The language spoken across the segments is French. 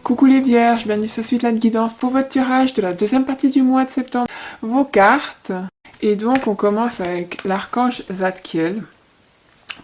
Coucou les vierges, bienvenue sur Sweetland Guidance pour votre tirage de la deuxième partie du mois de septembre. Vos cartes. Et donc on commence avec l'archange Zadkiel.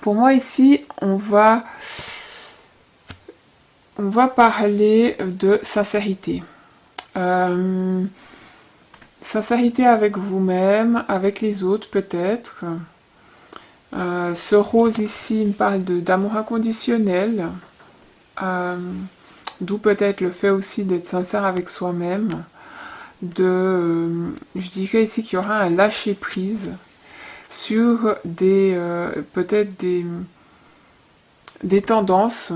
Pour moi ici, on va parler de sincérité. Sincérité avec vous-même, avec les autres peut-être. Ce rose ici me parle d'amour inconditionnel. D'où peut-être le fait aussi d'être sincère avec soi-même. Je dirais ici qu'il y aura un lâcher-prise sur peut-être des tendances.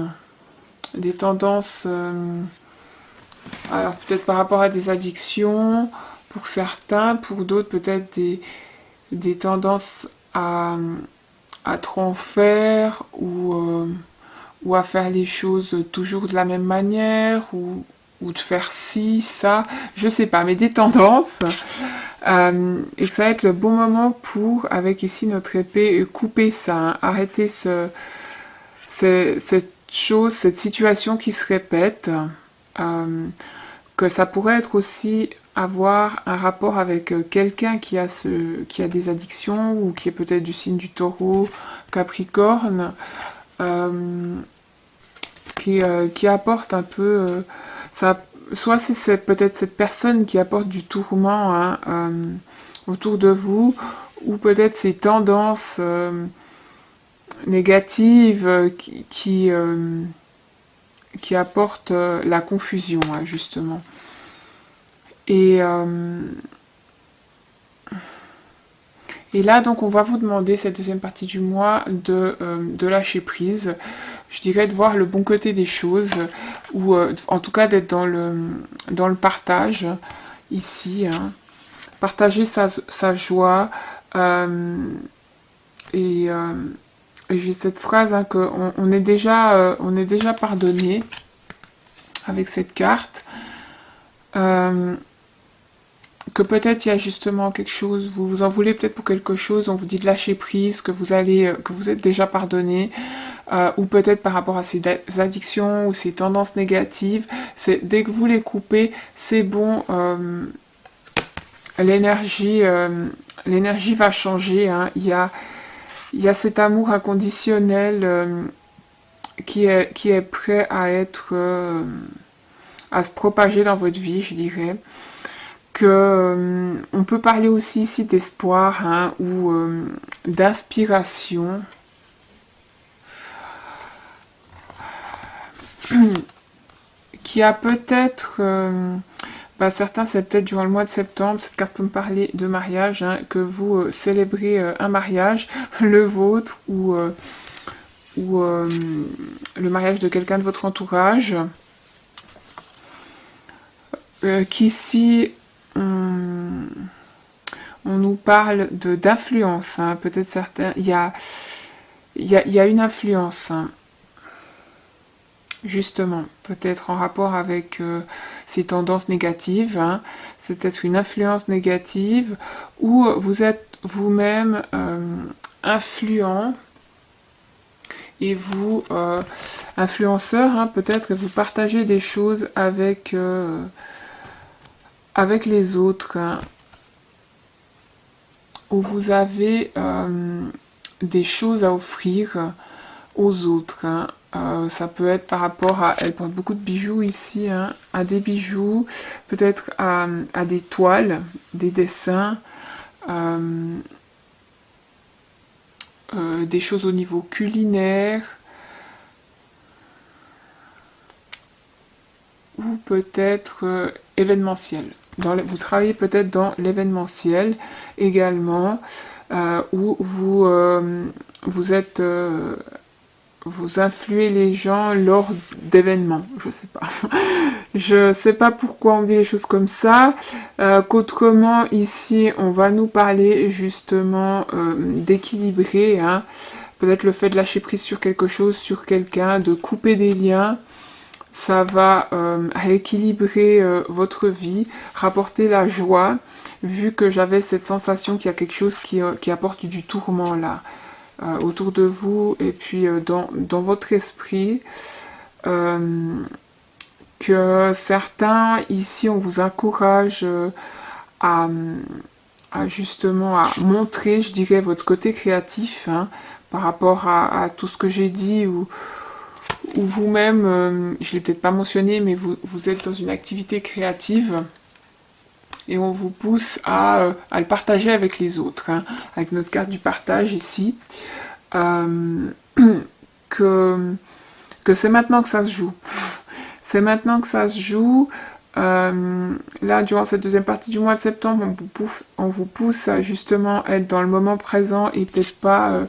Des tendances, alors peut-être par rapport à des addictions, pour certains, pour d'autres peut-être des tendances à trop en faire ou à faire les choses toujours de la même manière ou de faire ci, ça, je sais pas, mais des tendances. Et que ça va être le bon moment pour, avec ici notre épée, couper ça, hein, arrêter cette chose, cette situation qui se répète, que ça pourrait être aussi avoir un rapport avec quelqu'un qui a des addictions ou qui est peut-être du signe du taureau, capricorne, qui apporte un peu ça, soit c'est peut-être cette personne qui apporte du tourment, hein, autour de vous, ou peut-être ces tendances négatives qui apportent la confusion, hein, justement. Et là, donc, on va vous demander, cette deuxième partie du mois, de lâcher prise. Je dirais de voir le bon côté des choses, ou en tout cas d'être dans le partage, ici. Hein. Partager sa joie. Et j'ai cette phrase, hein, qu'on est déjà pardonné avec cette carte. Que peut-être il y a justement quelque chose, vous vous en voulez peut-être pour quelque chose, on vous dit de lâcher prise, que vous êtes déjà pardonné, ou peut-être par rapport à ces addictions ou ces tendances négatives, c'est dès que vous les coupez, c'est bon, l'énergie va changer, hein. Il y a cet amour inconditionnel qui est prêt à se propager dans votre vie, je dirais. On peut parler aussi ici d'espoir, hein, ou d'inspiration. Qui a peut-être... certains, c'est peut-être durant le mois de septembre, cette carte peut me parler de mariage, hein, que vous célébrez un mariage, le vôtre, ou le mariage de quelqu'un de votre entourage. Qu'ici... on nous parle d'influence, hein, peut-être certains... Il y a une influence, hein, justement, peut-être en rapport avec ces tendances négatives. Hein. C'est peut-être une influence négative, où vous êtes vous-même influent, et vous, influenceur, hein, peut-être, et vous partagez des choses avec les autres, hein, où vous avez des choses à offrir aux autres. Hein. Ça peut être par rapport à... Elle porte beaucoup de bijoux ici, hein, à des bijoux, peut-être à des toiles, des dessins, des choses au niveau culinaire, ou peut-être événementiel. Vous travaillez peut-être dans l'événementiel également, où vous influez les gens lors d'événements, je sais pas. Je sais pas pourquoi on dit les choses comme ça, qu'autrement ici on va nous parler justement d'équilibrer, hein, peut-être le fait de lâcher prise sur quelque chose, sur quelqu'un, de couper des liens. Ça va rééquilibrer votre vie, rapporter la joie, vu que j'avais cette sensation qu'il y a quelque chose qui apporte du tourment là, autour de vous, et puis dans votre esprit. que certains ici on vous encourage à, justement à montrer, je dirais, votre côté créatif hein, par rapport à tout ce que j'ai dit ou vous-même, je l'ai peut-être pas mentionné, mais vous êtes dans une activité créative et on vous pousse à le partager avec les autres, hein, avec notre carte du partage ici, que c'est maintenant que ça se joue. C'est maintenant que ça se joue. Là, durant cette deuxième partie du mois de septembre, on vous pousse à justement être dans le moment présent et peut-être pas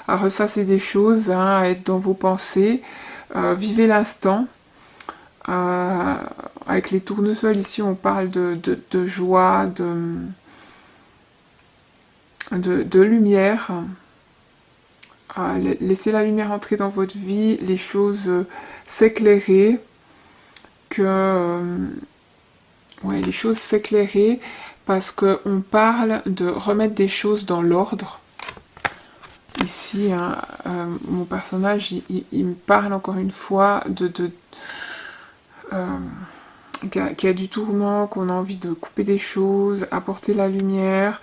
à ressasser des choses, hein, à être dans vos pensées. Vivez l'instant. Avec les tournesols ici, on parle de joie, de lumière. Laissez la lumière entrer dans votre vie, les choses s'éclairer, les choses s'éclairer, parce qu'on parle de remettre des choses dans l'ordre. Ici, hein, mon personnage, il me parle encore une fois qu'il y a du tourment, qu'on a envie de couper des choses, apporter la lumière,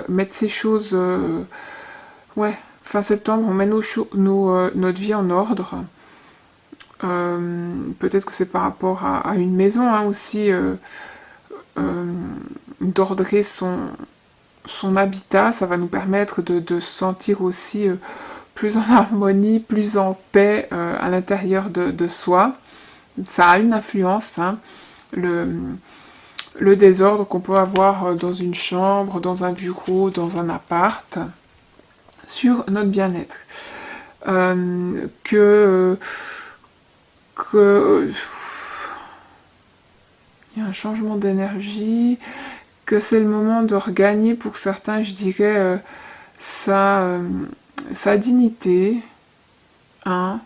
mettre ces choses... fin septembre, on met notre vie en ordre. Peut-être que c'est par rapport à une maison hein, aussi, d'ordrer son habitat. Ça va nous permettre de se sentir aussi plus en harmonie, plus en paix à l'intérieur de soi. Ça a une influence, hein, le désordre qu'on peut avoir dans une chambre, dans un bureau, dans un appart, sur notre bien-être. Il y a un changement d'énergie, que c'est le moment de regagner pour certains, je dirais, sa dignité, hein.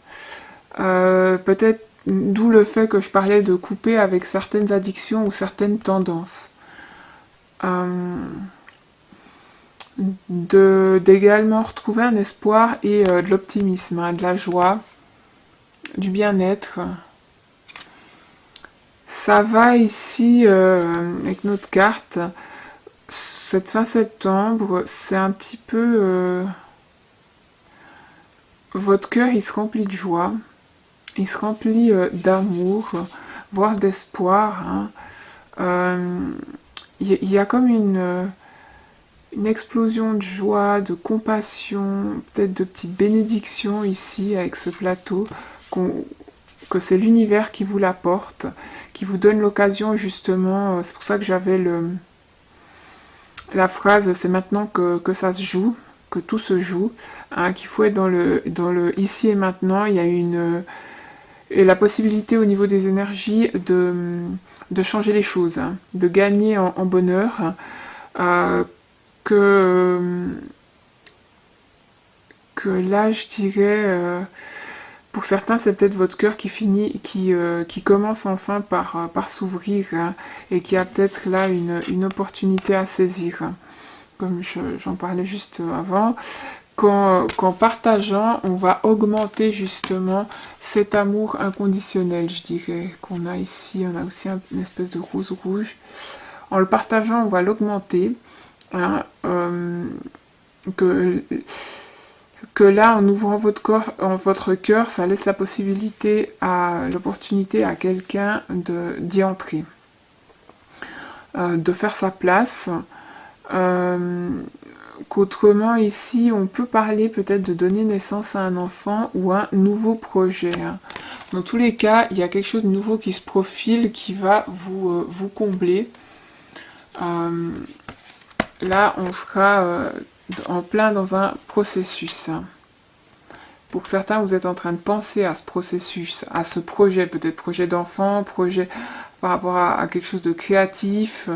Peut-être d'où le fait que je parlais de couper avec certaines addictions ou certaines tendances. D'également retrouver un espoir et de l'optimisme, hein, de la joie, du bien-être. Ça va ici, avec notre carte, cette fin septembre, c'est un petit peu... votre cœur, il se remplit de joie, il se remplit d'amour, voire d'espoir. Hein. Y a comme une explosion de joie, de compassion, peut-être de petites bénédictions ici avec ce plateau, que c'est l'univers qui vous l'apporte, qui vous donne l'occasion justement, c'est pour ça que j'avais la phrase « c'est maintenant que ça se joue », que tout se joue, hein, qu'il faut être dans le ici et maintenant. Il y a la possibilité au niveau des énergies de changer les choses, hein, de gagner en bonheur, que là je dirais pour certains c'est peut-être votre cœur qui commence enfin par s'ouvrir, hein, et qui a peut-être là une opportunité à saisir, hein, comme j'en parlais juste avant, qu'en partageant on va augmenter justement cet amour inconditionnel, je dirais, qu'on a ici. On a aussi une espèce de rose rouge. En le partageant on va l'augmenter, hein, que là, en ouvrant votre cœur, ça laisse la possibilité, l'opportunité à quelqu'un d'y entrer, de faire sa place. Qu'autrement, ici, on peut parler peut-être de donner naissance à un enfant ou un nouveau projet. Hein. Dans tous les cas, il y a quelque chose de nouveau qui se profile, qui va vous combler. Là, on sera en plein dans un processus. Pour certains, vous êtes en train de penser à ce processus, à ce projet, peut-être projet d'enfant, projet par rapport à quelque chose de créatif,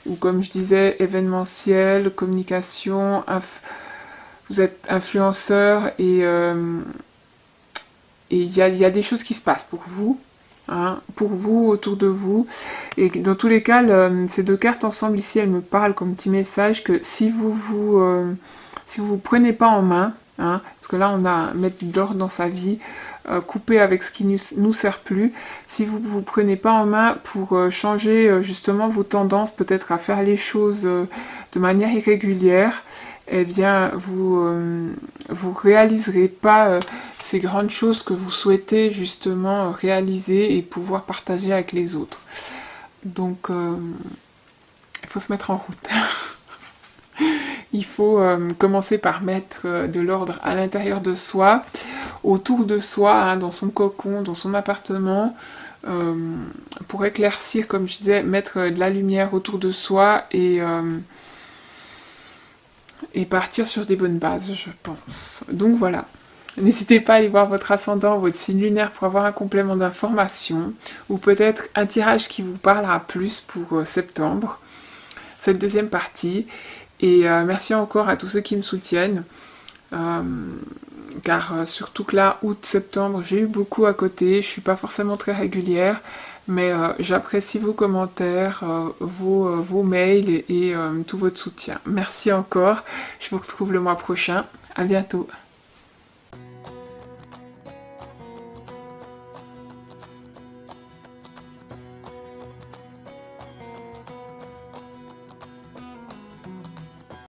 ou comme je disais, événementiel, communication, vous êtes influenceur, et il y a des choses qui se passent pour vous, hein, pour vous, autour de vous. Et dans tous les cas, ces deux cartes ensemble ici, elles me parlent comme petit message que si vous prenez pas en main, hein, parce que là on a mettre de l'ordre dans sa vie, couper avec ce qui nous sert plus, si vous ne vous prenez pas en main pour changer justement vos tendances, peut-être à faire les choses de manière irrégulière, eh bien vous réaliserez pas ces grandes choses que vous souhaitez justement réaliser et pouvoir partager avec les autres. Donc il faut se mettre en route. Il faut commencer par mettre de l'ordre à l'intérieur de soi, autour de soi, hein, dans son cocon, dans son appartement, pour éclaircir, comme je disais, mettre de la lumière autour de soi et partir sur des bonnes bases, je pense. Donc voilà. N'hésitez pas à aller voir votre ascendant, votre signe lunaire pour avoir un complément d'information ou peut-être un tirage qui vous parlera plus pour septembre, cette deuxième partie. Et merci encore à tous ceux qui me soutiennent, car surtout que là, août-septembre, j'ai eu beaucoup à côté, je suis pas forcément très régulière, mais j'apprécie vos commentaires, vos mails et tout votre soutien. Merci encore, je vous retrouve le mois prochain, à bientôt.